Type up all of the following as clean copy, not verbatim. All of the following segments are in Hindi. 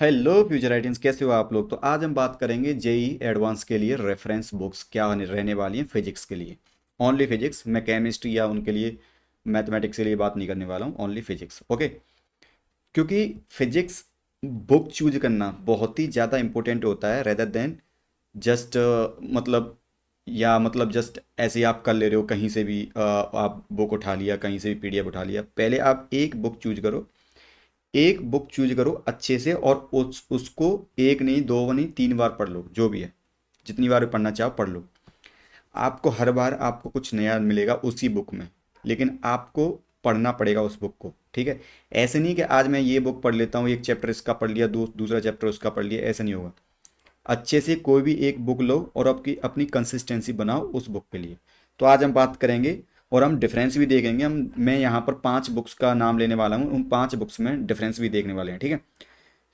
हेलो फ्यूचर आइडियंस, कैसे हो आप लोग। तो आज हम बात करेंगे जेई एडवांस के लिए रेफरेंस बुक्स क्या रहने वाली हैं फिजिक्स के लिए। ओनली फिजिक्स, मैं केमिस्ट्री या उनके लिए मैथमेटिक्स के लिए बात नहीं करने वाला हूँ, ओनली फिजिक्स। ओके। क्योंकि फिजिक्स बुक चूज करना बहुत ही ज़्यादा इंपॉर्टेंट होता है रेदर देन जस्ट मतलब या मतलब जस्ट ऐसे ही आप कर ले रहे हो कहीं से भी, आप बुक उठा लिया, कहीं से भी पीडीएफ उठा लिया। पहले आप एक बुक चूज करो, एक बुक चूज करो अच्छे से, और उसको एक नहीं, दो नहीं, 3 बार पढ़ लो, जो भी है, जितनी बार भी पढ़ना चाहो पढ़ लो। आपको हर बार आपको कुछ नया मिलेगा उसी बुक में, लेकिन आपको पढ़ना पड़ेगा उस बुक को। ठीक है। ऐसे नहीं कि आज मैं ये बुक पढ़ लेता हूँ, एक चैप्टर इसका पढ़ लिया, दूसरा चैप्टर उसका पढ़ लिया, ऐसा नहीं होगा। अच्छे से कोई भी एक बुक लो और आपकी अपनी कंसिस्टेंसी बनाओ उस बुक के लिए। तो आज हम बात करेंगे और हम डिफरेंस भी देखेंगे। मैं यहाँ पर 5 बुक्स का नाम लेने वाला हूँ, उन 5 बुक्स में डिफरेंस भी देखने वाले हैं। ठीक है।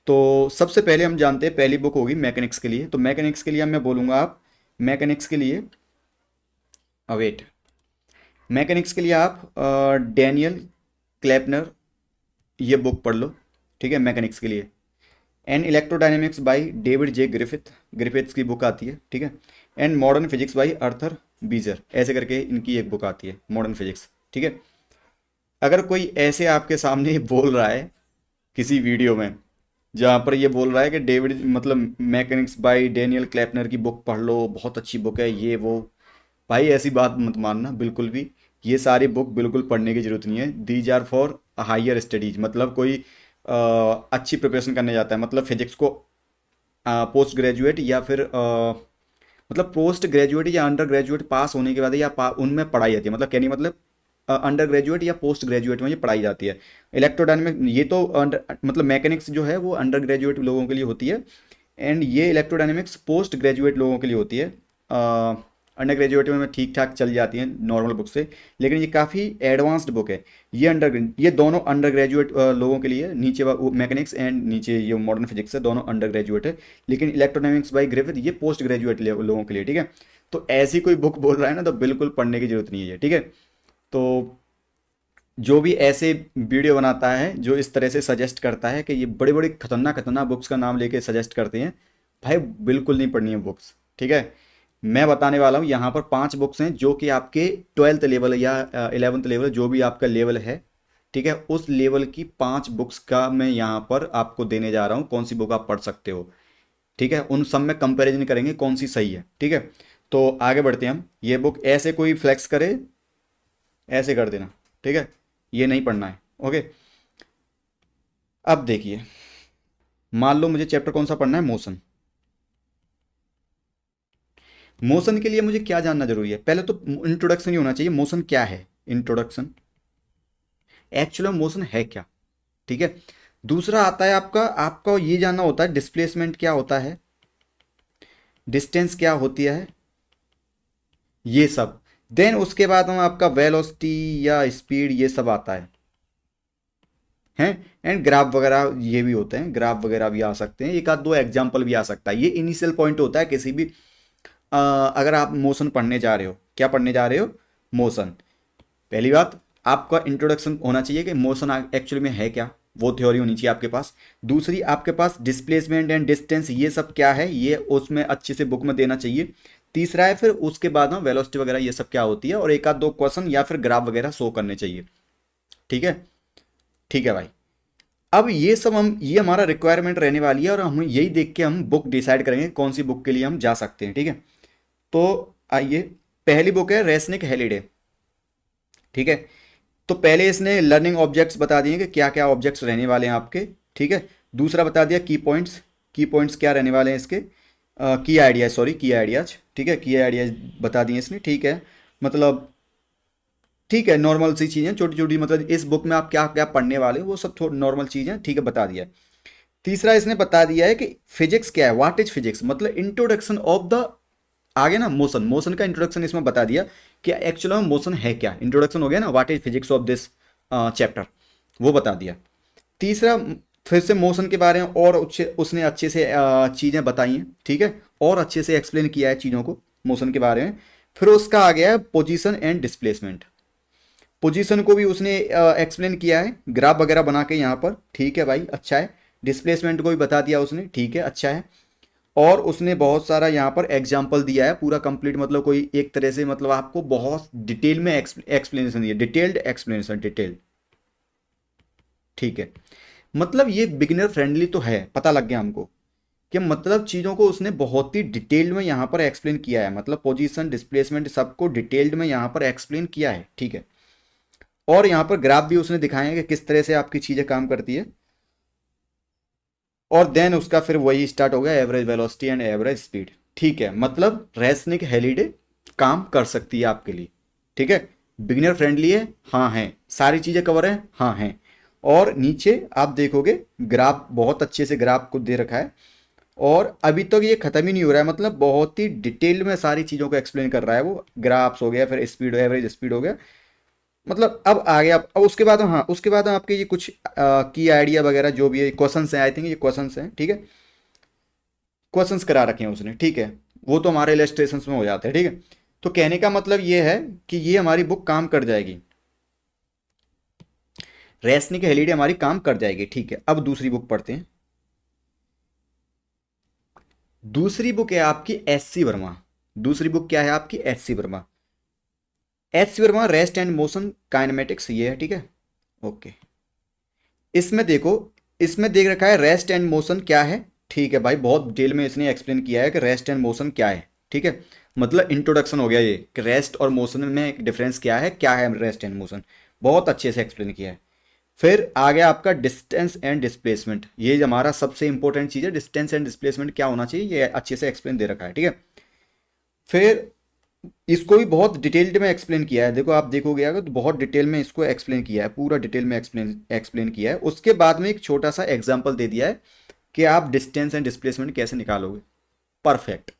तो सबसे पहले हम जानते हैं, पहली बुक होगी मैकेनिक्स के लिए। तो मैकेनिक्स के लिए मैं बोलूँगा, आप मैकेनिक्स के लिए अवेट मैकेनिक्स के लिए आप डैनियल क्लेपनर ये बुक पढ़ लो। ठीक है, मैकेनिक्स के लिए। And electrodynamics by David J Griffiths की बुक आती है। ठीक है। एंड मॉडर्न फिजिक्स बाय अर्थर बीजर, ऐसे करके इनकी एक बुक आती है, मॉडर्न फिजिक्स। ठीक है। अगर कोई ऐसे आपके सामने बोल रहा है किसी वीडियो में, जहाँ पर ये बोल रहा है कि डेविड मतलब मैकेनिक्स बाय डेनियल क्लेपनर की बुक पढ़ लो, बहुत अच्छी बुक है ये वो, भाई ऐसी बात मत मानना बिल्कुल भी। ये सारी बुक बिल्कुल पढ़ने की जरूरत नहीं है। These are for higher studies, मतलब कोई अच्छी प्रिपरेशन करने जाता है, मतलब फिजिक्स को पोस्ट ग्रेजुएट या फिर मतलब पोस्ट ग्रेजुएट या अंडर ग्रेजुएट पास होने के बाद या उनमें पढ़ाई जाती है। मतलब कहने का मतलब अंडर ग्रेजुएट या पोस्ट ग्रेजुएट में ये पढ़ाई जाती है। इलेक्ट्रोडायनेमिक ये तो मतलब मैकेनिक्स जो है वो अंडर ग्रेजुएट लोगों के लिए होती है, एंड ये इलेक्ट्रोडायनेमिक्स पोस्ट ग्रेजुएट लोगों के लिए होती है। अंडर ग्रेजुएट में ठीक ठाक चल जाती है नॉर्मल बुक से, लेकिन ये काफ़ी एडवांस्ड बुक है। ये दोनों अंडर ग्रेजुएट लोगों के लिए, नीचे मैकेनिक्स एंड नीचे ये मॉडर्न फिजिक्स है, दोनों अंडर ग्रेजुएट है। लेकिन इलेक्ट्रोडायनेमिक्स बाय ग्रिफिथ ये पोस्ट ग्रेजुएट लोगों के लिए। ठीक है। तो ऐसी कोई बुक बोल रहा है ना, तो बिल्कुल पढ़ने की जरूरत नहीं है। ठीक है। तो जो भी ऐसे वीडियो बनाता है, जो इस तरह से सजेस्ट करता है कि ये बड़ी बड़ी खतरनाक खतरनाक बुक्स का नाम लेके सजेस्ट करते हैं, भाई बिल्कुल नहीं पढ़नी है बुक्स। ठीक है। मैं बताने वाला हूँ यहाँ पर 5 बुक्स हैं जो कि आपके 12th लेवल या 11th लेवल, जो भी आपका लेवल है, ठीक है, उस लेवल की 5 बुक्स का मैं यहाँ पर आपको देने जा रहा हूँ, कौन सी बुक आप पढ़ सकते हो। ठीक है। उन सब में कंपैरिजन करेंगे कौन सी सही है। ठीक है। तो आगे बढ़ते हैं हम। ये बुक ऐसे कोई फ्लेक्स करे, ऐसे कर देना। ठीक है। ये नहीं पढ़ना है। ओके। अब देखिए, मान लो मुझे चैप्टर कौन सा पढ़ना है, मोशन। मोशन के लिए मुझे क्या जानना जरूरी है, पहले तो इंट्रोडक्शन ही होना चाहिए, मोशन क्या है, इंट्रोडक्शन, एक्चुअल मोशन है क्या। ठीक है। दूसरा आता है आपका आपका ये जानना होता है डिस्प्लेसमेंट क्या होता है, डिस्टेंस क्या होती है, ये सब। देन उसके बाद हम आपका वेलोसिटी या स्पीड ये सब आता है हैं। एंड ग्राफ वगैरह ये भी होते हैं, ग्राफ वगैरह भी आ सकते हैं, एक आध दो एग्जांपल भी आ सकता है। ये इनिशियल पॉइंट होता है किसी भी अगर आप मोशन पढ़ने जा रहे हो, क्या पढ़ने जा रहे हो, मोशन। पहली बात, आपका इंट्रोडक्शन होना चाहिए कि मोशन एक्चुअली में है क्या, वो थ्योरी होनी चाहिए आपके पास। दूसरी, आपके पास डिस्प्लेसमेंट एंड डिस्टेंस ये सब क्या है, ये उसमें अच्छे से बुक में देना चाहिए। तीसरा है फिर उसके बाद में वेलोसिटी वगैरह ये सब क्या होती है, और एक आध दो क्वेश्चन या फिर ग्राफ वगैरह शो करने चाहिए। ठीक है। ठीक है भाई। अब ये सब हम, ये हमारा रिक्वायरमेंट रहने वाली है, और हम यही देख के हम बुक डिसाइड करेंगे कौन सी बुक के लिए हम जा सकते हैं। ठीक है। तो आइए, पहली बुक है रेसनिक हेलिडे। ठीक है। तो पहले इसने लर्निंग ऑब्जेक्ट्स बता दिए कि क्या क्या ऑब्जेक्ट्स रहने वाले हैं आपके। ठीक है। दूसरा बता दिया की पॉइंट्स, की पॉइंट्स क्या रहने वाले हैं इसके, की आइडियाज, सॉरी की आइडियाज। ठीक है, की आइडियाज बता दिए इसने। ठीक है। मतलब ठीक है, नॉर्मल सी चीज़ें छोटी छोटी, मतलब इस बुक में आप क्या क्या पढ़ने वाले हो वो सब थोड़ी नॉर्मल चीज़ें, ठीक है, बता दिया है। तीसरा इसने बता दिया है कि फिजिक्स क्या है, व्हाट इज फिजिक्स, मतलब इंट्रोडक्शन ऑफ द, आगे ना मोशन, मोशन का इंट्रोडक्शन इसमें बता दिया कि एक्चुअल में मोशन है क्या, इंट्रोडक्शन हो गया ना, what is physics of this chapter, वो बता दिया। तीसरा, फिर से मोशन के बारे में और उसने अच्छे से चीज़ें बताई हैं। ठीक है। और अच्छे से एक्सप्लेन किया है चीज़ों को मोशन के बारे में। फिर उसका आ गया है पोजीशन एंड डिस्प्लेसमेंट। पोजीशन को भी उसने एक्सप्लेन किया है ग्राफ वगैरह बना के यहाँ पर। ठीक है भाई, अच्छा है। डिस्प्लेसमेंट को भी बता दिया उसने, ठीक है, अच्छा है। और उसने बहुत सारा यहाँ पर एग्जाम्पल दिया है, पूरा कंप्लीट, मतलब कोई एक तरह से मतलब आपको बहुत डिटेल में एक्सप्लेनेशन दिया, डिटेल्ड एक्सप्लेनेशन, डिटेल्ड, ठीक है। मतलब ये बिगिनर फ्रेंडली तो है, पता लग गया हमको कि मतलब चीज़ों को उसने बहुत ही डिटेल्ड में यहाँ पर एक्सप्लेन किया है, मतलब पोजीशन, डिस्प्लेसमेंट, सबको डिटेल्ड में यहाँ पर एक्सप्लेन किया है, ठीक है। और यहाँ पर ग्राफ भी उसने दिखाए हैं कि किस तरह से आपकी चीज़ें काम करती है। और देन उसका फिर वही स्टार्ट हो गया, average velocity and average speed, ठीक है। मतलब रेसनिक हेलिडे काम कर सकती है आपके लिए, ठीक है। बिगिनर फ्रेंडली है, हाँ है, सारी चीज़ें कवर है, हाँ है। और नीचे आप देखोगे ग्राफ, बहुत अच्छे से ग्राफ को दे रखा है। और अभी तक ये खत्म ही नहीं हो रहा है, मतलब बहुत ही डिटेल में सारी चीज़ों को एक्सप्लेन कर रहा है वो। ग्राफ्स हो गया, फिर स्पीड, एवरेज स्पीड हो गया, मतलब अब आ गया। अब उसके बाद, हाँ उसके बाद आपके ये कुछ की आइडिया वगैरह जो भी है, क्वेश्चंस हैं, आई थिंक ये क्वेश्चंस हैं, ठीक है। क्वेश्चंस करा रखे हैं उसने, ठीक है। वो तो हमारे इलस्ट्रेशन में हो जाते हैं, ठीक है। तो कहने का मतलब ये है कि ये हमारी बुक काम कर जाएगी, रेसनिक हेलिडे हमारी काम कर जाएगी, ठीक है। अब दूसरी बुक पढ़ते हैं। दूसरी बुक है आपकी एस सी वर्मा। दूसरी बुक क्या है आपकी? S C Verma. H C Verma rest and motion kinematics, ये है, ठीक है, ओके। इसमें देखो, इसमें देख रखा है रेस्ट एंड मोशन क्या है, ठीक है भाई, बहुत डिटेल में इसने एक्सप्लेन किया है कि रेस्ट एंड मोशन क्या है, ठीक है। मतलब इंट्रोडक्शन हो गया ये कि रेस्ट और मोशन में डिफरेंस क्या है रेस्ट एंड मोशन, बहुत अच्छे से एक्सप्लेन किया है। फिर आ गया आपका डिस्टेंस एंड डिस्प्लेसमेंट, ये हमारा सबसे इंपॉर्टेंट चीज़ है, डिस्टेंस एंड डिस्प्लेसमेंट क्या होना चाहिए, ये अच्छे से एक्सप्लेन दे रखा है, ठीक है। फिर इसको भी बहुत डिटेल्ड में एक्सप्लेन किया है, देखो आप देखोगे अगर तो बहुत डिटेल में इसको एक्सप्लेन किया है, पूरा डिटेल में एक्सप्लेन एक्सप्लेन किया है। उसके बाद में एक छोटा सा एग्जांपल दे दिया है कि आप डिस्टेंस एंड डिस्प्लेसमेंट कैसे निकालोगे, परफेक्ट।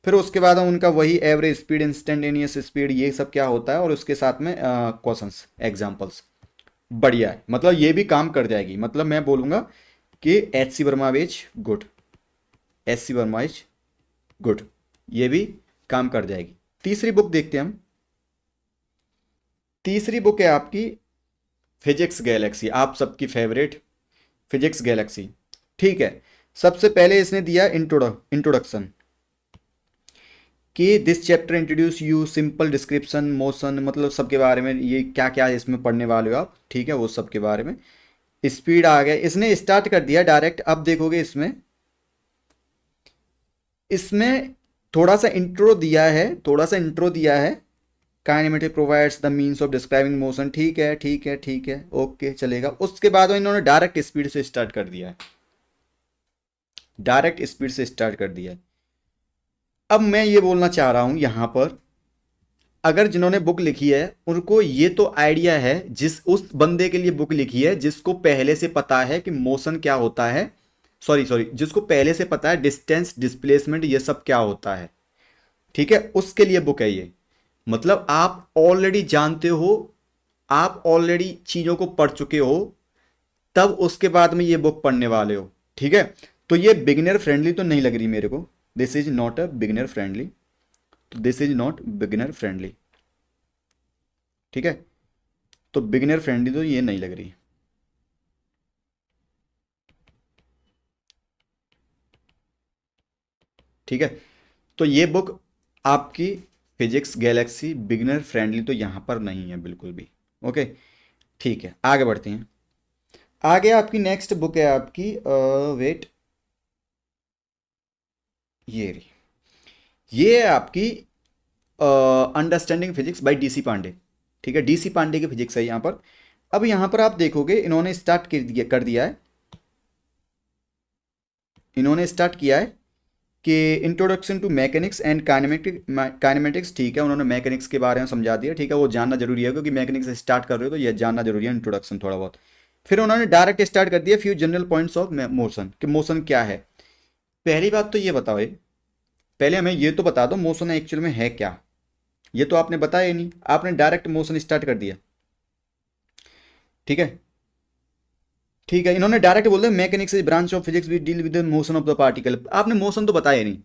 फिर उसके बाद हम उनका वही एवरेज स्पीड, इंस्टेंटेनियस स्पीड, ये सब क्या होता है, और उसके साथ में क्वेश्चंस, एग्जांपल्स, बढ़िया है। मतलब ये भी काम कर जाएगी, मतलब मैं बोलूँगा कि H C Verma is good, H C Verma is good, ये भी काम कर जाएगी। तीसरी बुक देखते हैं हम। तीसरी बुक है आपकी फिजिक्स गैलेक्सी, आप सबकी फेवरेट फिजिक्स गैलेक्सी, ठीक है। सबसे पहले इसने दिया इंट्रोडक्शन कि this chapter introduce you simple description motion, मतलब सबके बारे में, ये क्या क्या इसमें पढ़ने वाले हो आप, ठीक है, वो सब के बारे में। स्पीड आ गया, इसने स्टार्ट कर दिया डायरेक्ट। अब देखोगे इसमें, इसमें थोड़ा सा इंट्रो दिया है, थोड़ा सा इंट्रो दिया है। Kinematic provides the means of describing motion, ठीक है, ठीक है, ठीक है, ओके, चलेगा। उसके बाद इन्होंने डायरेक्ट स्पीड से स्टार्ट कर दिया है, डायरेक्ट स्पीड से स्टार्ट कर दिया है। अब मैं ये बोलना चाह रहा हूं यहां पर, अगर जिन्होंने बुक लिखी है उनको ये तो आइडिया है, जिस उस बंदे के लिए बुक लिखी है जिसको पहले से पता है कि मोशन क्या होता है, सॉरी सॉरी, जिसको पहले से पता है डिस्टेंस, डिस्प्लेसमेंट, ये सब क्या होता है, ठीक है, उसके लिए बुक है ये। मतलब आप ऑलरेडी जानते हो, आप ऑलरेडी चीज़ों को पढ़ चुके हो, तब उसके बाद में ये बुक पढ़ने वाले हो, ठीक है। तो ये बिगिनर फ्रेंडली तो नहीं लग रही मेरे को, this is not a beginner friendly, तो this is not beginner friendly, ठीक है। तो बिगिनर फ्रेंडली तो ये नहीं लग रही, ठीक है। तो ये बुक आपकी फिजिक्स गैलेक्सी बिगिनर फ्रेंडली तो यहाँ पर नहीं है बिल्कुल भी, ओके, ठीक है। आगे बढ़ते हैं। आगे आपकी नेक्स्ट बुक है आपकी, वेट, ये रही, ये है आपकी understanding physics by DC Pandey, ठीक है। डीसी पांडे की फिजिक्स है यहाँ पर। अब यहाँ पर आप देखोगे इन्होंने स्टार्ट कर दिया है, इन्होंने स्टार्ट किया है कि introduction to mechanics and kinematics, ठीक है। उन्होंने मैकेनिक्स के बारे में समझा दिया, ठीक है, वो जानना जरूरी है क्योंकि मैकेनिक्स से स्टार्ट कर रहे हो तो ये जानना जरूरी है, इंट्रोडक्शन थोड़ा बहुत। फिर उन्होंने डायरेक्ट स्टार्ट कर दिया few general points of motion, कि मोशन क्या है। पहली बात तो ये बताओ, पहले हमें ये तो बता दो मोशन एक्चुअल में है क्या, ये तो आपने बताया ही नहीं, आपने डायरेक्ट मोशन स्टार्ट कर दिया, ठीक है। ठीक है, इन्होंने डायरेक्ट बोल दिया mechanics is branch of physics we deal with the motion of the particle, आपने मोशन तो बताया नहीं,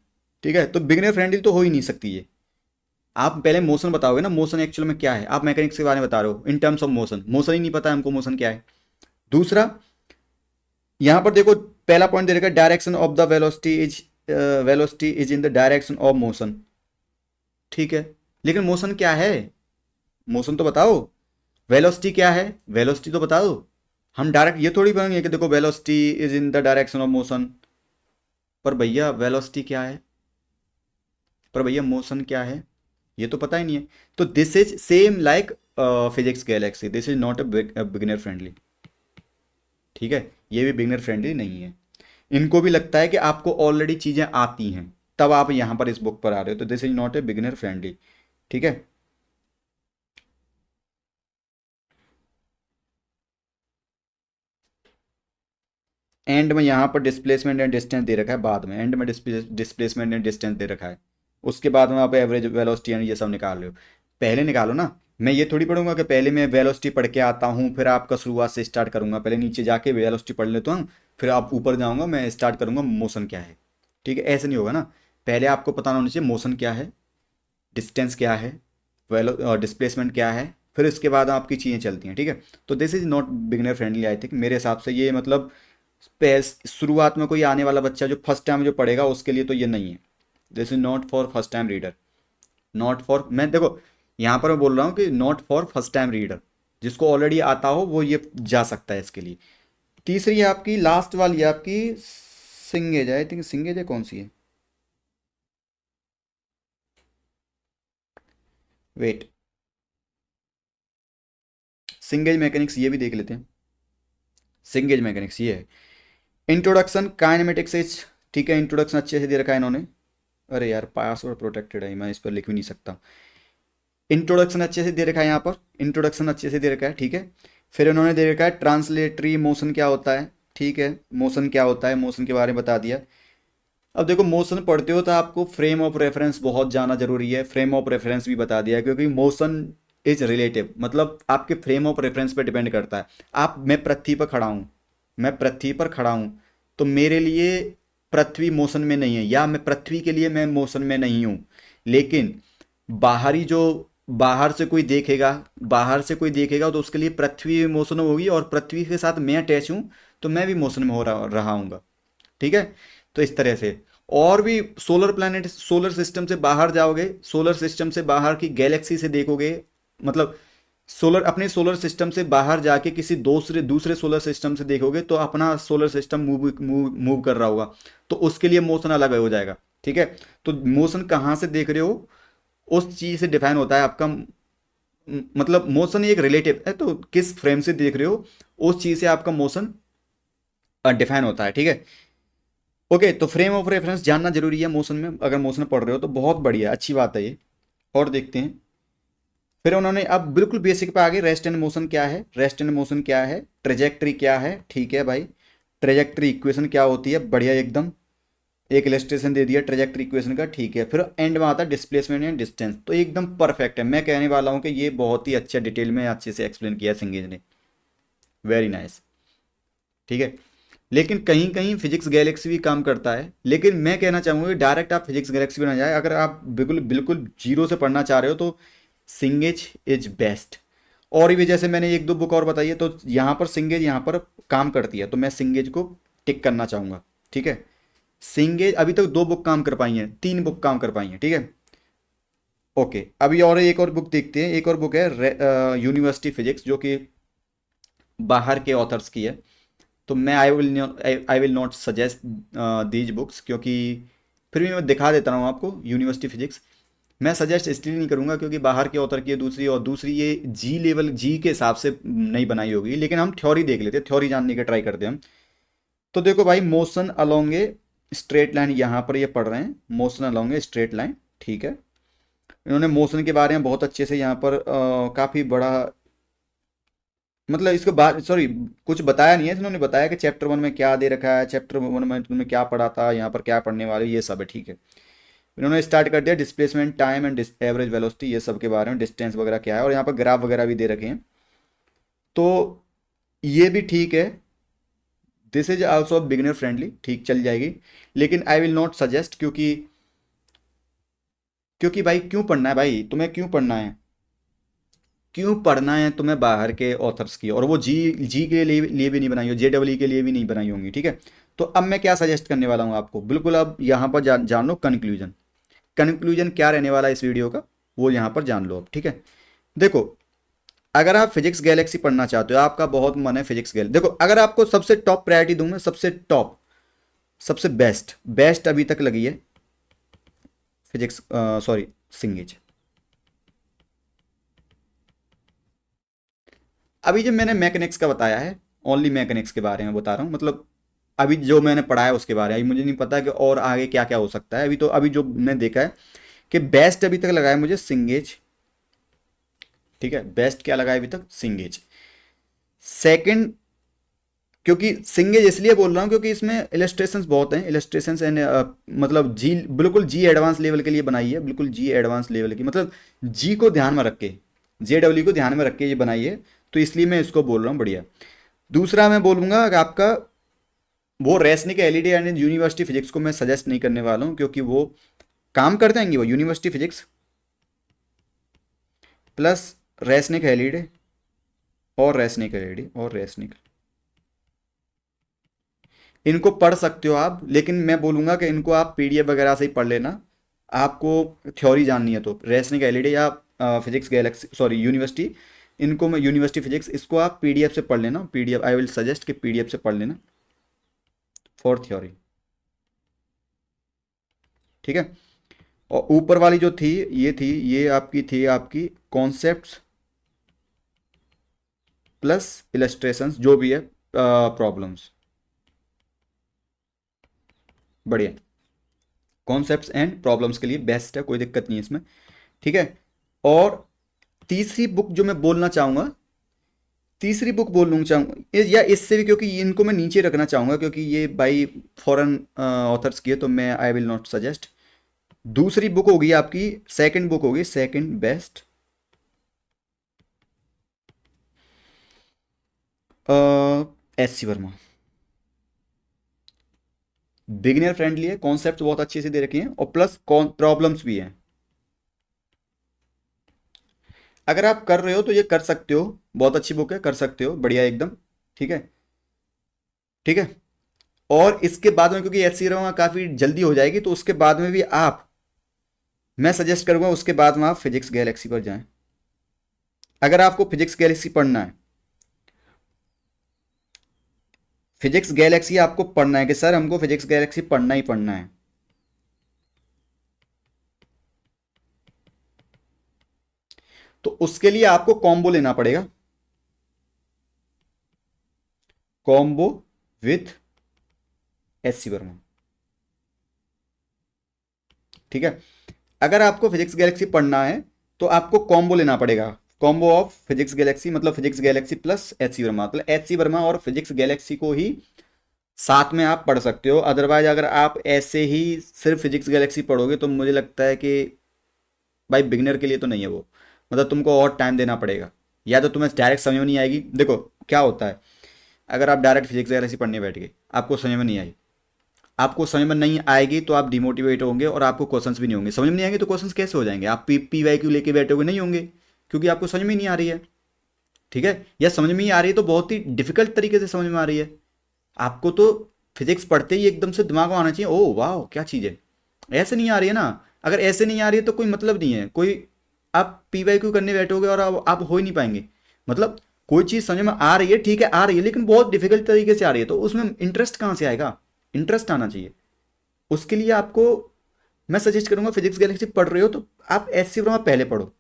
ठीक है। तो बिगिनर फ्रेंडली तो हो ही नहीं सकती ये। आप पहले मोशन बताओगे ना, मोशन एक्चुअल में क्या है, आप मैकेनिक्स के बारे में बता रहे हो in terms of motion, motion ही नहीं पता हमको मोशन क्या है। दूसरा, यहाँ पर देखो पहला पॉइंट दे रखा है direction of the velocity is in the direction of motion. ठीक है, लेकिन मोशन क्या है? मोशन तो बताओ। वेलोसिटी क्या है? वेलोसिटी तो बताओ। हम डायरेक्ट ये थोड़ी बोलेंगे कि देखो velocity is in the direction of motion. पर भैया वेलोसिटी क्या है? पर भैया मोशन क्या है? ये तो पता ही नहीं है। तो this is same like physics Galaxy, this is not a beginner friendly. ठीक है, ये भी बिगिनर फ्रेंडली नहीं है। इनको भी लगता है कि आपको ऑलरेडी चीज़ें आती हैं, तब आप यहाँ पर इस बुक पर आ रहे हो, तो this is not a beginner friendly. ठीक है। एंड में यहाँ पर डिस्प्लेसमेंट एंड डिस्टेंस दे रखा है, बाद में एंड में डिस्प्लेसमेंट एंड डिस्टेंस दे रखा है। उसके बाद में आप एवरेज वेलोसिटी एंड ये सब निकाल रहे हो। पहले निकालो ना। मैं ये थोड़ी पढ़ूंगा कि पहले मैं वेलोसिटी पढ़ के आता हूँ फिर आपका शुरुआत से स्टार्ट करूंगा। पहले नीचे जाके वेलोसिटी पढ़ लेता हूँ, फिर आप ऊपर जाऊंगा, मैं स्टार्ट करूंगा मोशन क्या है। ठीक है, ऐसे नहीं होगा ना। पहले आपको पता होना चाहिए मोशन क्या है, डिस्टेंस क्या है, वेलो डिस्प्लेसमेंट क्या है, फिर इसके बाद आपकी चीज़ें चलती हैं। ठीक है। तो this is not beginner friendly I think, मेरे हिसाब से ये मतलब शुरुआत में कोई आने वाला बच्चा जो फर्स्ट टाइम जो पढ़ेगा उसके लिए तो ये नहीं है। This is not for first time reader. Not for, मैं देखो यहाँ पर मैं बोल रहा हूँ कि not for first time reader. जिसको ऑलरेडी आता हो वो ये जा सकता है इसके लिए। तीसरी है आपकी लास्ट वाली है आपकी सिंगेज, आई थिंक सिंगेज है, कौन सी है? वेट, सिंगेज मैकेनिक्स ये भी देख लेते हैं। सिंगेज मैकेनिक्स ये है इंट्रोडक्शन काइनेमेटिक्स इज। ठीक है, इंट्रोडक्शन अच्छे से दे रखा है इन्होंने। अरे यार पासवर्ड प्रोटेक्टेड है, मैं इस पर लिख भी नहीं सकता। इंट्रोडक्शन अच्छे से दे रखा है यहाँ पर, इंट्रोडक्शन अच्छे से दे रखा है। ठीक है। फिर उन्होंने दे रखा है ट्रांसलेटरी मोशन क्या होता है। ठीक है, मोशन क्या होता है, मोशन के बारे में बता दिया। अब देखो मोशन पढ़ते हो तो आपको फ्रेम ऑफ रेफरेंस बहुत जाना जरूरी है। फ्रेम ऑफ रेफरेंस भी बता दिया क्योंकि मोशन इज रिलेटिव, मतलब आपके फ्रेम ऑफ रेफरेंस पे डिपेंड करता है। आप, मैं पृथ्वी पर खड़ा हूँ, मैं पृथ्वी पर खड़ा हूँ, तो मेरे लिए पृथ्वी मोशन में नहीं है, या मैं पृथ्वी के लिए मैं मोशन में नहीं हूँ। लेकिन बाहरी जो, बाहर से कोई देखेगा, बाहर से कोई देखेगा तो उसके लिए पृथ्वी मोशन होगी, और पृथ्वी के साथ मैं अटैच हूँ तो मैं भी मोशन में हो रहा हूँगा। ठीक है। तो इस तरह से और भी सोलर प्लैनेट, सोलर सिस्टम से बाहर जाओगे, सोलर सिस्टम से बाहर की गैलेक्सी से देखोगे, मतलब सोलर, अपने सोलर सिस्टम से बाहर जाके किसी दूसरे दूसरे सोलर सिस्टम से देखोगे तो अपना solar system move move move कर रहा होगा, तो उसके लिए मोशन अलग हो जाएगा। ठीक है। तो मोशन कहाँ से देख रहे हो उस चीज से डिफाइन होता है आपका मतलब मोशन एक रिलेटिव है, तो किस फ्रेम से देख रहे हो उस चीज से आपका मोशन डिफाइन होता है। ठीक है। ओके, तो फ्रेम ऑफ रेफरेंस जानना जरूरी है मोशन में, अगर मोशन पढ़ रहे हो तो बहुत बढ़िया, अच्छी बात है ये। और देखते हैं फिर उन्होंने अब बिल्कुल बेसिक पे आगे, रेस्ट एंड मोशन क्या है, रेस्ट एंड मोशन क्या है, ट्रेजेक्ट्री क्या है। ठीक है भाई, ट्रेजेक्ट्री इक्वेशन क्या होती है, बढ़िया एकदम, एक इलस्ट्रेशन दे दिया ट्रेजेक्ट्री इक्वेशन का। ठीक है, फिर एंड में आता है डिस्प्लेसमेंट एंड डिस्टेंस, तो एकदम परफेक्ट है। मैं कहने वाला हूँ कि ये बहुत ही अच्छा डिटेल में अच्छे से एक्सप्लेन किया सिंगेज ने, वेरी नाइस। ठीक है। लेकिन कहीं कहीं फिजिक्स गैलेक्सी भी काम करता है, लेकिन मैं कहना चाहूँगा कि डायरेक्ट आप फिजिक्स गैलेक्सी में ना जाए। अगर आप बिल्कुल बिल्कुल जीरो से पढ़ना चाह रहे हो तो सिंगेज इज बेस्ट। और भी जैसे मैंने एक दो बुक और बताई है, तो यहाँ पर सिंगेज यहाँ पर काम करती है, तो मैं सिंगेज को टिक करना चाहूँगा। ठीक है। सिंगेज अभी तक दो बुक काम कर पाई हैं, तीन बुक काम कर पाई हैं। ठीक है। ओके, अभी और एक और बुक देखते हैं। एक और बुक है यूनिवर्सिटी फिजिक्स, जो कि बाहर के ऑथर्स की है। तो मैं I will not suggest these books, क्योंकि फिर भी मैं दिखा देता हूँ आपको यूनिवर्सिटी फिजिक्स। मैं सजेस्ट इसलिए नहीं करूँगा क्योंकि बाहर के ऑथर की है दूसरी, और दूसरी ये जी लेवल, जी के हिसाब से नहीं बनाई होगी। लेकिन हम थ्योरी देख लेते हैं, थ्योरी जानने का ट्राई करते हैं हम। तो देखो भाई, motion along a straight line, यहाँ पर ये पढ़ रहे हैं motion along a straight line. ठीक है। इन्होंने मोशन के बारे में बहुत अच्छे से यहाँ पर काफ़ी बड़ा, मतलब इसके बाद सॉरी कुछ बताया नहीं है, इन्होंने बताया कि चैप्टर वन में क्या दे रखा है, चैप्टर वन में तुमने क्या पढ़ा था, यहाँ पर क्या पढ़ने वाले, ये सब है। ठीक है। इन्होंने स्टार्ट कर दिया displacement, time and average velocity, ये सब के बारे में, डिस्टेंस वगैरह क्या है, और यहाँ पर ग्राफ वगैरह भी दे रखे हैं। तो ये भी ठीक है, this is also beginner friendly, ठीक चल जाएगी। लेकिन आई विल नॉट सजेस्ट, क्योंकि क्योंकि भाई क्यों पढ़ना है भाई, तुम्हें क्यों पढ़ना है? क्यों पढ़ना है तुम्हें बाहर के ऑथर्स की, और वो जी जी के लिए भी नहीं बनाई हो, JEE के लिए भी नहीं बनाई होंगी, ठीक है। तो अब मैं क्या सजेस्ट करने वाला हूँ आपको, बिल्कुल अब यहाँ पर जान लो कंक्लूजन। कंक्लूजन क्या रहने वाला है इस वीडियो का, वो यहाँ पर जान लो अब, ठीक है। देखो, अगर आप फिजिक्स गैलेक्सी पढ़ना चाहते हो, आपका बहुत मन है फिजिक्स गैलेक्सी, देखो अगर आपको सबसे टॉप प्रायोरिटी दूं मैं, सबसे टॉप, सबसे बेस्ट बेस्ट अभी तक लगी है फिजिक्स, सॉरी, सिंगेज। अभी जो मैंने मैकेनिक्स का बताया है, ओनली मैकेनिक्स के बारे में बता रहा हूँ, मतलब अभी जो मैंने पढ़ा है उसके बारे में, अभी मुझे नहीं पता कि और आगे क्या क्या हो सकता है। अभी तो अभी जो मैंने देखा है कि बेस्ट अभी तक लगा है मुझे सिंगेज, ठीक है। बेस्ट क्या लगा है अभी तक, सिंगेज। सेकंड, क्योंकि सिंगेज इसलिए बोल रहा हूँ क्योंकि इसमें इलस्ट्रेशंस बहुत हैं, इलस्ट्रेशंस एंड मतलब जी, बिल्कुल जी एडवांस लेवल के लिए बनाई है, बिल्कुल जी एडवांस लेवल की, मतलब जी को ध्यान में रख के, JEE को ध्यान में रख के ये बनाई है, तो इसलिए मैं इसको बोल रहा हूँ बढ़िया। दूसरा मैं बोलूँगा कि आपका वो Resnik LED and university physics को मैं सजेस्ट नहीं करने वाला हूँ, क्योंकि वो काम कर जाएंगी, वो university physics plus Resnik LED और रेसनिक एलईडी और रेसनिक, इनको पढ़ सकते हो आप, लेकिन मैं बोलूँगा कि इनको आप PDF वगैरह से ही पढ़ लेना। आपको थ्योरी जाननी है तो रेसनिक एलईडी या फिजिक्स गैलेक्सी, सॉरी यूनिवर्सिटी, इनको मैं यूनिवर्सिटी फिजिक्स, इसको आप PDF से पढ़ लेना, PDF आई विल सजेस्ट कि PDF से पढ़ लेना फॉर थ्योरी, ठीक है। और ऊपर वाली जो थी, ये आपकी थी आपकी कॉन्सेप्ट्स प्लस इलस्ट्रेशंस, जो भी है प्रॉब्लम्स, बढ़िया। कॉन्सेप्ट्स एंड प्रॉब्लम्स के लिए बेस्ट है, कोई दिक्कत नहीं है इसमें, ठीक है। और तीसरी बुक जो मैं बोलना चाहूंगा, तीसरी बुक बोलना चाहूंगा या इससे भी, क्योंकि इनको मैं नीचे रखना चाहूंगा क्योंकि ये बाई फॉरेन ऑथर्स की है, तो मैं आई विल नॉट सजेस्ट। दूसरी बुक होगी आपकी, सेकंड बुक होगी, second best, SC Verma. Beginner friendly है, कॉन्सेप्ट बहुत अच्छे से दे रखे हैं और प्लस प्रॉब्लम्स भी हैं। अगर आप कर रहे हो तो ये कर सकते हो, बहुत अच्छी बुक है, कर सकते हो, बढ़िया एकदम, ठीक है, ठीक है। और इसके बाद में क्योंकि एच सी वर्मा काफ़ी जल्दी हो जाएगी, तो उसके बाद में भी आप, मैं सजेस्ट करूंगा उसके बाद में आप फिजिक्स गैलेक्सी पर जाएं, अगर आपको फिजिक्स गैलेक्सी पढ़ना है। फिजिक्स गैलेक्सी आपको पढ़ना है कि सर हमको फिजिक्स गैलेक्सी पढ़ना ही पढ़ना है, तो उसके लिए आपको कॉम्बो लेना पड़ेगा, कॉम्बो विथ SC वर्मा, ठीक है। अगर आपको फिजिक्स गैलेक्सी पढ़ना है तो आपको कॉम्बो लेना पड़ेगा, कॉम्बो ऑफ फिजिक्स गैलेक्सी, मतलब physics Galaxy plus HC Verma, मतलब HC वर्मा और फिजिक्स गैलेक्सी को ही साथ में आप पढ़ सकते हो। अदरवाइज अगर आप ऐसे ही सिर्फ फिजिक्स गैलेक्सी पढ़ोगे तो मुझे लगता है कि भाई बिगिनर के लिए तो नहीं है वो, मतलब तुमको और टाइम देना पड़ेगा, या तो तुम्हें डायरेक्ट समझ में नहीं आएगी। देखो क्या होता है, अगर आप डायरेक्ट फिजिक्स गैलेक्सी पढ़ने बैठ गए, आपको समझ में नहीं आई, आपको समझ में नहीं आएगी तो आप डिमोटिवेट होंगे और आपको क्वेश्चंस भी नहीं होंगे, समझ में नहीं आएंगे तो क्वेश्चंस कैसे हो जाएंगे, आप PYQ लेके बैठोगे, नहीं होंगे, क्योंकि आपको समझ में ही नहीं आ रही है, ठीक है। या समझ में ही आ रही है तो बहुत ही डिफिकल्ट तरीके से समझ में आ रही है। आपको तो फिजिक्स पढ़ते ही एकदम से दिमाग में आना चाहिए, ओ वाह क्या चीज़ है, ऐसे नहीं आ रही है ना। अगर ऐसे नहीं आ रही है तो कोई मतलब नहीं है, कोई आप PYQ करने बैठोगे और आप हो ही नहीं पाएंगे। मतलब कोई चीज़ समझ में आ रही है, ठीक है आ रही है, लेकिन बहुत डिफिकल्ट तरीके से आ रही है, तो उसमें इंटरेस्ट कहाँ से आएगा, इंटरेस्ट आना चाहिए। उसके लिए आपको मैं सजेस्ट करूंगा, फिजिक्स गैलेक्सी पढ़ रहे हो तो आप SC वर्मा पहले पढ़ो।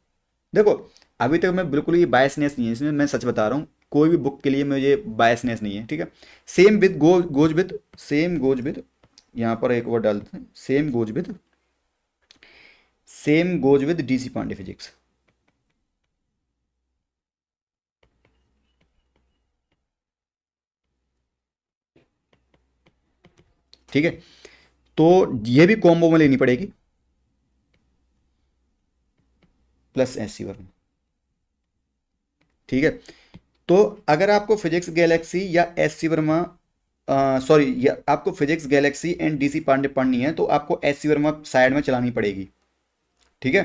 देखो अभी तक मैं बिल्कुल ही बायसनेस नहीं है इसमें, मैं सच बता रहा हूँ, कोई भी बुक के लिए मुझे बायसनेस नहीं है, ठीक है। Same with goes with, same goes with, यहाँ पर एक वर्ड डालते हैं, same goes with, same goes with DC Pandey physics, ठीक है। तो ये भी कॉम्बो में लेनी पड़ेगी प्लस SC वर्मा, ठीक है। तो अगर आपको फिजिक्स गैलेक्सी या SC वर्मा, सॉरी, या आपको physics galaxy and DC Pandey पढ़नी है तो आपको SC वर्मा साइड में चलानी पड़ेगी, ठीक है।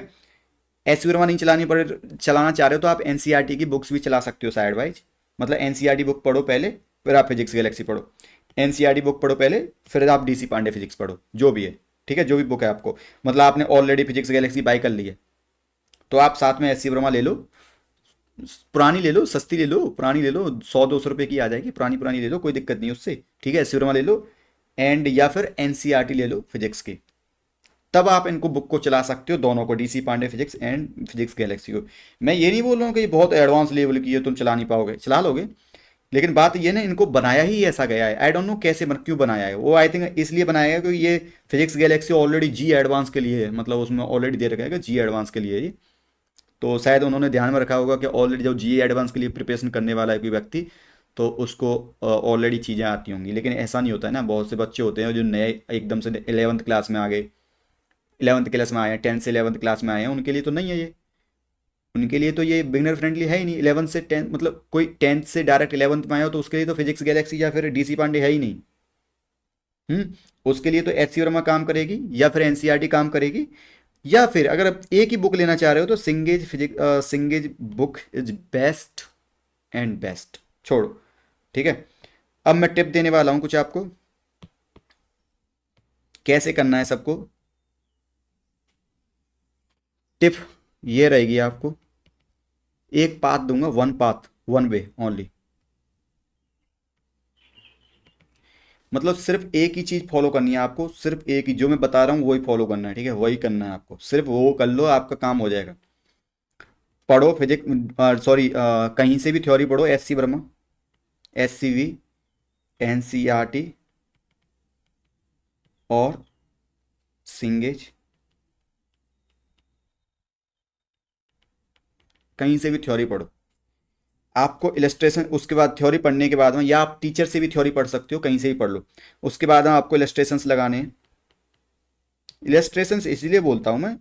एस वर्मा नहीं चलाना चाह रहे हो तो आप एनसीईआरटी की बुक्स भी चला सकते हो साइड वाइज। मतलब एनसीईआरटी बुक पढ़ो पहले, फिर आप फिजिक्स गैलेक्सी पढ़ो। एनसीईआरटी बुक पढ़ो पहले, फिर आप डीसी पांडे फिजिक्स पढ़ो, जो भी है। ठीक है, जो भी बुक है आपको, मतलब आपने ऑलरेडी फिजिक्स गैलेक्सी बाय कर ली है तो आप साथ में एस वर्मा ले लो। पुरानी ले लो, सस्ती ले लो, पुरानी ले लो, 100-200 रुपए की आ जाएगी, पुरानी पुरानी ले लो, कोई दिक्कत नहीं उससे। ठीक है, एस वर्मा ले लो एंड या फिर एनसीईआरटी ले लो फिजिक्स की। तब आप इनको बुक को चला सकते हो, दोनों को, DC Pandey physics and physics galaxy को। मैं ये नहीं बोल रहा हूँ कि ये बहुत एडवांस लेवल की है, तुम चला नहीं पाओगे, चला लोगे। लेकिन बात ये ना, इनको बनाया ही ऐसा गया है, आई डोंट नो कैसे क्यों बनाया है वो। आई थिंक इसलिए बनाया है क्योंकि ये फिजिक्स गैलेक्सी ऑलरेडी जी एडवांस के लिए है, मतलब उसमें ऑलरेडी दे रखा है कि जी एडवांस के लिए है ये। तो शायद उन्होंने ध्यान में रखा होगा कि ऑलरेडी जब जी एडवांस के लिए प्रिपरेशन करने वाला है कोई व्यक्ति, तो उसको ऑलरेडी चीज़ें आती होंगी। लेकिन ऐसा नहीं होता है ना, बहुत से बच्चे होते हैं जो नए एकदम से 11th क्लास में आ गए, 11th क्लास में आए हैं, 10th से 11th क्लास में आए हैं, उनके लिए तो नहीं है ये। उनके लिए तो ये बिगनर फ्रेंडली है ही नहीं। 11th से 10th, मतलब कोई 10th से डायरेक्ट 11th में आया हो तो उसके लिए तो फिजिक्स गैलेक्सी या फिर डीसी पांडे है ही नहीं। उसके लिए तो एच सी वर्मा काम करेगी या फिर एनसीईआरटी काम करेगी। या फिर अगर आप एक ही बुक लेना चाह रहे हो तो Cengage physics, Cengage book is best and best. छोड़ो, ठीक है। अब मैं टिप देने वाला हूं कुछ आपको, कैसे करना है सबको। टिप ये रहेगी आपको, एक पाथ दूंगा, one path, one way only. मतलब सिर्फ एक ही चीज फॉलो करनी है आपको, सिर्फ एक ही, जो मैं बता रहा हूँ वही फॉलो करना है। ठीक है, वही करना है आपको, सिर्फ वो कर लो, आपका काम हो जाएगा। पढ़ो फिजिक्स, सॉरी, कहीं से भी थ्योरी पढ़ो, S C Verma, S C V, N C R T और सिंगेज, कहीं से भी थ्योरी पढ़ो। आपको इलस्ट्रेशन, उसके बाद थ्योरी पढ़ने के बाद में, या आप टीचर से भी थ्योरी पढ़ सकते हो, कहीं से भी पढ़ लो। उसके बाद में आपको इलस्ट्रेशंस लगाने हैं। इलस्ट्रेशंस इसलिए बोलता हूँ मैं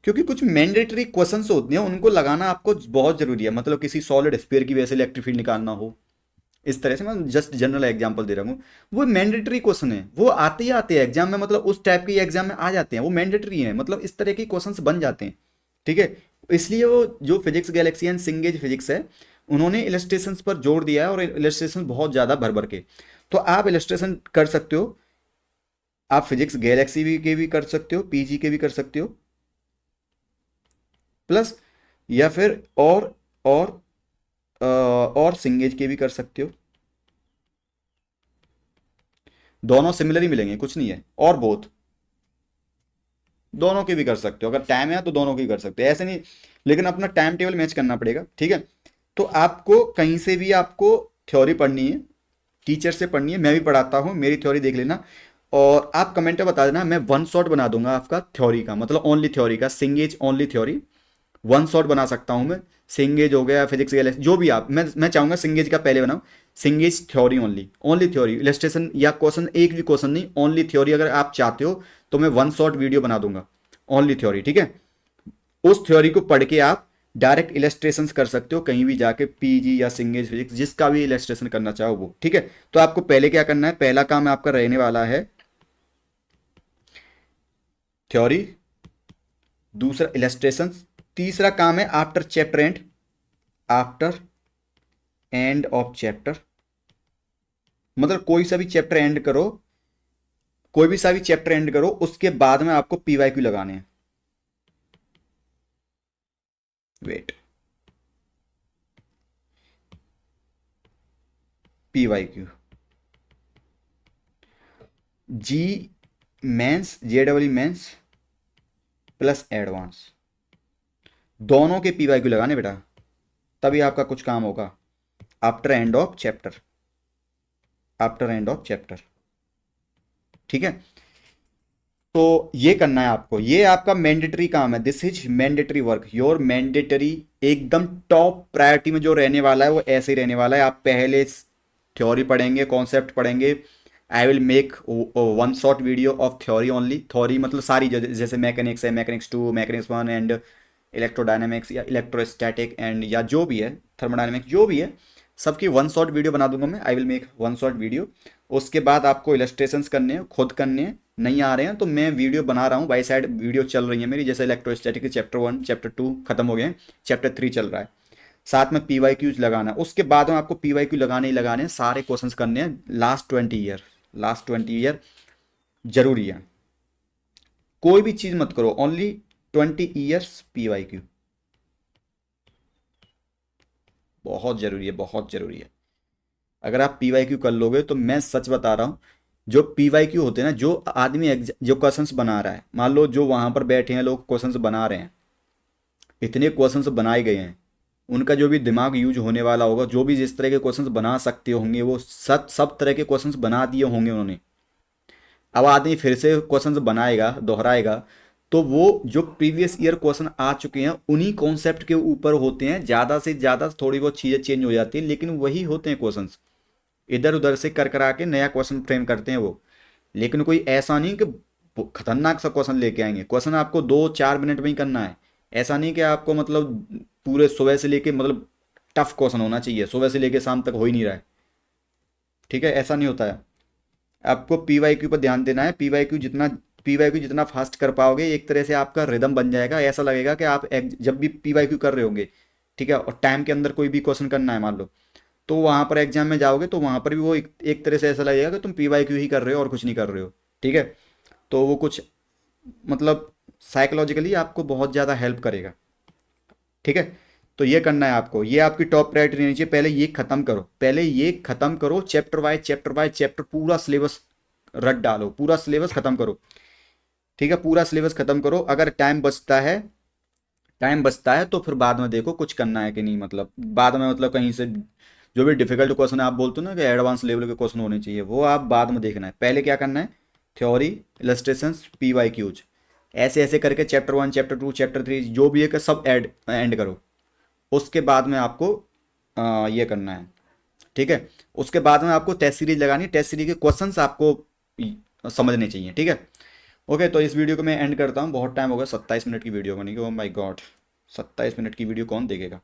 क्योंकि कुछ मैंडेटरी क्वेश्चंस होते हैं, उनको लगाना आपको बहुत जरूरी है। मतलब किसी सॉलिड स्फीयर की वजह से इलेक्ट्रिक फील्ड निकालना हो, इस तरह से। मैं जस्ट जनरल एग्जांपल दे रहा हूँ, वो मैंडेटरी क्वेश्चन है, वो आते ही आते हैं एग्जाम में, मतलब उस टाइप के एग्जाम में आ जाते हैं, वो मैंडेटरी है, मतलब इस तरह के क्वेश्चंस बन जाते हैं। ठीक है, इसलिए वो जो फिजिक्स गैलेक्सी एंड सिंगेज फिजिक्स है, उन्होंने इलस्ट्रेशंस पर जोर दिया है, और इलस्ट्रेशन बहुत ज़्यादा भर भर के। तो आप इलस्ट्रेशन कर सकते हो, आप फिजिक्स गैलेक्सी भी के भी कर सकते हो, पीजी के भी कर सकते हो, प्लस या फिर और और सिंगेज के भी कर सकते हो। दोनों सिमिलर ही मिलेंगे, कुछ नहीं है, और बोथ, दोनों के भी कर सकते हो। अगर टाइम है तो दोनों के भी कर सकते हो, ऐसे नहीं। लेकिन अपना टाइम टेबल मैच करना पड़ेगा। ठीक है, तो आपको कहीं से भी आपको थ्योरी पढ़नी है, टीचर से पढ़नी है, मैं भी पढ़ाता हूँ, मेरी थ्योरी देख लेना। और आप कमेंट में बता देना, मैं वन शॉट बना दूंगा आपका थ्योरी का, मतलब ओनली थ्योरी का, सिंगेज ओनली थ्योरी, वन शॉट बना सकता हूँ मैं। सिंगेज हो गया, फिजिक्स गैलेक्सी, जो भी आप, मैं चाहूंगा सिंगेज का पहले बनाओ। Cengage theory only, only theory, illustration या क्वेश्चन एक भी क्वेश्चन नहीं, ओनली थ्योरी अगर आप चाहते हो तो मैं वन शॉट वीडियो बना दूंगा, ओनली थ्योरी। ठीक है, उस थ्योरी को पढ़ के आप डायरेक्ट इलस्ट्रेशन कर सकते हो, कहीं भी जाके पीजी या सिंगेज फिजिक्स, जिसका भी इलस्ट्रेशन करना चाहो वो। ठीक है, तो आपको पहले क्या करना है, पहला काम आपका रहने वाला है थ्योरी, दूसरा इलस्ट्रेशन, तीसरा काम है after chapter and, after end of chapter, मतलब कोई सा भी चैप्टर एंड करो, कोई भी सा भी चैप्टर एंड करो, उसके बाद में आपको पीवाईक्यू लगाने हैं। वेट, पीवाईक्यू, जी मेंस, जेडब्ल्यू मेंस प्लस एडवांस, दोनों के पीवाईक्यू लगाने बेटा, तभी आपका कुछ काम होगा। After end of chapter, after end of chapter. ठीक है, तो ये करना है आपको, ये आपका मैंडेटरी काम है, this is mandatory work, your mandatory. एकदम टॉप प्रायोरिटी में जो रहने वाला है वो ऐसे ही रहने वाला है। आप पहले थ्योरी पढ़ेंगे, कॉन्सेप्ट पढ़ेंगे, I will make one shot video of theory only. Theory मतलब सारी, जैसे मैकेनिक्स है, मैकेनिक्स 2, मैकेनिक्स 1 एंड इलेक्ट्रोडायनेमिक्स या इलेक्ट्रोस्टैटिक एंड या जो भी है, थर्मोडायनेमिक्स, जो भी है, सबकी वन शॉट वीडियो बना दूंगा मैं, I will make one shot video. उसके बाद आपको इलस्ट्रेशंस करने हैं, खुद करने हैं। नहीं आ रहे हैं तो मैं वीडियो बना रहा हूँ, बाई साइड वीडियो चल रही है मेरी, जैसे इलेक्ट्रोस्टैटिक के चैप्टर 1 चैप्टर 2 खत्म हो गए हैं, चैप्टर 3 चल रहा है। साथ में पी वाई क्यूज लगाना, उसके बाद में आपको पी वाई क्यू लगाने ही लगाने हैं, सारे क्वेश्चंस करने हैं लास्ट 20 ईयर, लास्ट 20 ईयर जरूरी है। कोई भी चीज मत करो, only 20 years P Y Q, बहुत जरूरी है, बहुत जरूरी है। अगर आप पी वाई क्यू कर लोगे तो मैं सच बता रहा हूँ, जो पी वाई क्यू होते हैं ना, जो आदमी जो क्वेश्चंस बना रहा है, मान लो जो वहां पर बैठे हैं लोग क्वेश्चंस बना रहे हैं, इतने क्वेश्चंस बनाए गए हैं, उनका जो भी दिमाग यूज होने वाला होगा, जो भी जिस तरह के क्वेश्चंस बना सकते होंगे, वो सब सब तरह के क्वेश्चंस बना दिए होंगे उन्होंने। अब आदमी फिर से क्वेश्चंस बनाएगा, दोहराएगा, तो वो जो प्रीवियस ईयर क्वेश्चन आ चुके हैं उन्हीं कॉन्सेप्ट के ऊपर होते हैं, ज़्यादा से ज़्यादा थोड़ी बहुत चीज़ें चेंज हो जाती हैं, लेकिन वही होते हैं क्वेश्चंस। इधर उधर से कर करा के नया क्वेश्चन फ्रेम करते हैं वो। लेकिन कोई ऐसा नहीं कि खतरनाक सा क्वेश्चन लेके आएंगे, क्वेश्चन आपको 2-4 मिनट में ही करना है। ऐसा नहीं कि आपको मतलब पूरे सुबह से लेके मतलब टफ क्वेश्चन होना चाहिए, सुबह से लेके शाम तक हो ही नहीं रहा है, ठीक है, ऐसा नहीं होता है। आपको पी वाई क्यू पर ध्यान देना है। पी वाई क्यू जितना फास्ट कर पाओगे, एक तरह से आपका रिदम बन जाएगा, ऐसा लगेगा कि आप जब भी पी वाई क्यू कर रहे होंगे, ठीक है, और टाइम के अंदर कोई भी क्वेश्चन करना है मान लो, तो वहाँ पर एग्जाम में जाओगे तो वहाँ पर भी वो एक तरह से ऐसा लगेगा कि तुम पी वाई क्यू ही कर रहे हो और कुछ नहीं कर रहे हो, ठीक है। तो वो कुछ मतलब साइकोलॉजिकली आपको बहुत ज़्यादा हेल्प करेगा, ठीक है। तो ये करना है आपको, ये आपकी टॉप प्रायोरिटी रहनी चाहिए। पहले ये खत्म करो, पहले ये खत्म करो, चैप्टर बाय चैप्टर पूरा सिलेबस रट डालो, पूरा सिलेबस खत्म करो, ठीक है, पूरा सिलेबस खत्म करो। अगर टाइम बचता है तो फिर बाद में देखो कुछ करना है कि नहीं, मतलब बाद में मतलब कहीं से जो भी डिफिकल्ट क्वेश्चन आप बोलते हो ना कि एडवांस लेवल के क्वेश्चन होने चाहिए, वो आप बाद में देखना है। पहले क्या करना है, theory, illustrations, P Y Qs, ऐसे ऐसे करके चैप्टर 1 चैप्टर 2 चैप्टर 3 जो भी है कि सब एंड करो। उसके बाद में आपको ये करना है, ठीक है। उसके बाद में आपको टेस्ट सीरीज लगानी है, टेस्ट सीरीज के क्वेश्चंस आपको समझने चाहिए, ठीक है। ओके, तो इस वीडियो को मैं एंड करता हूँ, बहुत टाइम हो गया, 27 मिनट की वीडियो बनी, ओ माय गॉड, 27 मिनट की वीडियो कौन देखेगा,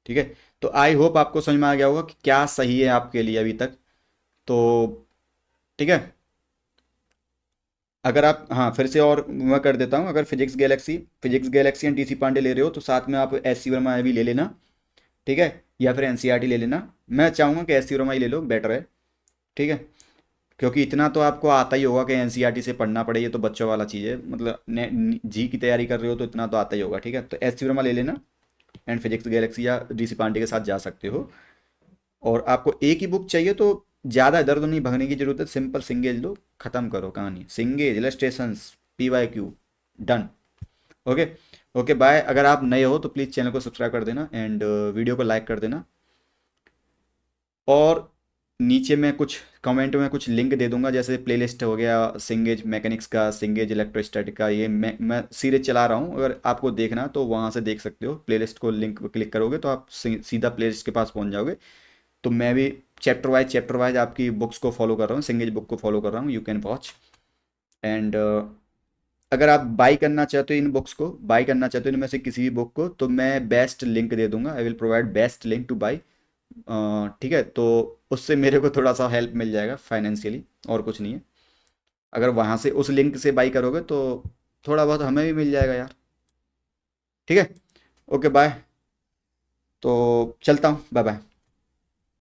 ठीक है। तो आई होप आपको समझ में आ गया होगा कि क्या सही है आपके लिए अभी तक, तो ठीक है। अगर आप, हाँ, फिर से और मैं कर देता हूँ, अगर physics galaxy and TC Pandey ले रहे हो तो साथ में आप एस सी वर्मा भी ले लेना, ठीक है, या फिर एनसीईआरटी ले लेना। मैं चाहूँगा कि एस सी वर्मा ही ले लो, बेटर है, ठीक है। क्योंकि इतना तो आपको आता ही होगा कि एनसीईआरटी से पढ़ना पड़े, ये तो बच्चों वाला चीज़ है, मतलब जी की तैयारी कर रहे हो तो इतना तो आता ही होगा, ठीक है। तो एस सी वर्मा ले लेना, एंड फिजिक्स गैलेक्सी या डीसी पांडे के साथ जा सकते हो। और आपको एक ही बुक चाहिए तो ज़्यादा इधर उधर नहीं भगने की जरूरत है, सिंपल सिंगेज लो, खत्म करो कहानी, Cengage, illustrations, P Y Q, done. Okay, okay bye. अगर आप नए हो तो प्लीज़ चैनल को सब्सक्राइब कर देना एंड वीडियो को लाइक कर देना। और नीचे में कुछ कमेंट में कुछ लिंक दे दूंगा, जैसे प्लेलिस्ट हो गया सिंगेज मैकेनिक्स का, सिंगेज इलेक्ट्रोस्टैटिक का, ये मैं सीरीज चला रहा हूँ, अगर आपको देखना तो वहाँ से देख सकते हो। प्लेलिस्ट को लिंक पर क्लिक करोगे तो आप सीधा प्लेलिस्ट के पास पहुँच जाओगे। तो मैं भी चैप्टर वाइज आपकी बुक्स को फॉलो कर रहा हूँ, सिंगेज बुक को फॉलो कर रहा हूँ, यू कैन वॉच। एंड अगर आप बाई करना चाहते हो, इन बुक्स को बाई करना चाहते हो इनमें से किसी भी बुक को, तो मैं बेस्ट लिंक दे दूंगा, I will provide best link two by, ठीक है। तो उससे मेरे को थोड़ा सा हेल्प मिल जाएगा फाइनेंशियली, और कुछ नहीं है। अगर वहाँ से उस लिंक से बाई करोगे तो थोड़ा बहुत हमें भी मिल जाएगा यार, ठीक है। ओके बाय, तो चलता हूँ, बाय बाय।